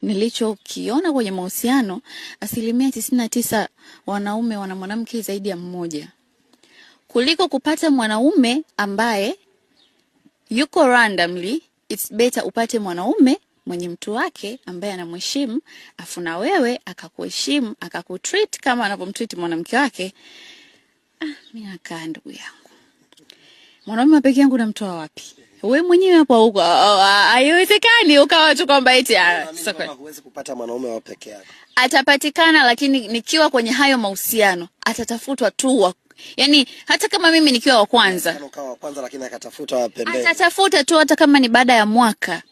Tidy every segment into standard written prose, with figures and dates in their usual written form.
nilichokiona kwenye mahusiano, 99% wanaume wana mwanamke zaidi ya mmoja. Kuliko kupata mwanaume ambaye yuko randomly, it's better upate mwanaume mwenye mtu wake ambaye anamheshimu, afu na wewe akakuheshimu, akakutreat kama anavyomtreat mwanamke wake. Mimi nakaa ndugu yangu, mwanaume peke yangu namtoa wapi? Wewe mwenyewe hapo huko haiwezekani ukawa tu kwamba eti huwezi kupata mwanaume wa peke yako. Atapatikana, lakini nikiwa kwenye hayo mahusiano atatafutwa tu yani, hata kama mimi nikiwa wa kwanza, lakini akatafuta wa pembeni. Atatafuta tu hata kama ni baada ya mwaka.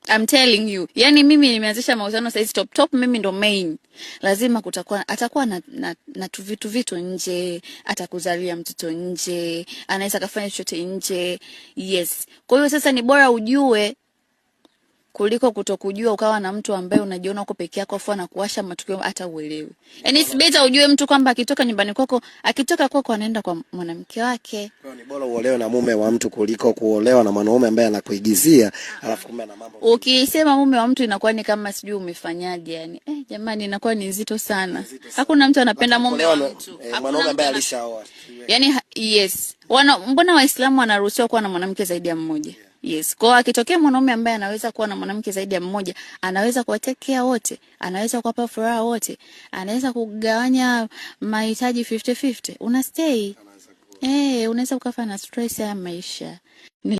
I'm telling you. Yani mimi nimeanzisha mahusiano sasa top mimi ndo main. Lazima atakuwa na tu vitu nje, atakuzalia mtoto nje, anaweza kufanya chochote nje. Yes. Kwa hiyo sasa ni bora ujue kuliko kutokujua ukawa na mtu ambaye unajiona uko peke yako afu anakuasha matukio hata uelewe. Yani it's better ujue mtu kwamba akitoka nyumbani kwako, akitoka kwako anaenda kwa mwanamke wake. Kwa ni bora uolewe na mume wa mtu kuliko kuolewa na mwanaume ambaye anakuigizia alafu kumbe na mambo. Ukisema mume wa mtu inakuwa ni kama sijui umefanyaje yani. Jamani inakuwa ni nzito sana. Hakuna mtu anapenda mume wa mtu. Mwanaume ambaye alishaoa. Yani yes. Mbona Waislamu wanaruhusiwa kuwa na mwanamke zaidi ya mmoja? Yes. Kwa akitokea mwanaume ambaye anaweza kuwa na mwanamke zaidi ya mmoja, anaweza kuwatekea wote, anaweza kuwapa furaha wote, anaweza kugawanya mahitaji 50-50. Una stay. Unaweza kukafa na stress ya maisha.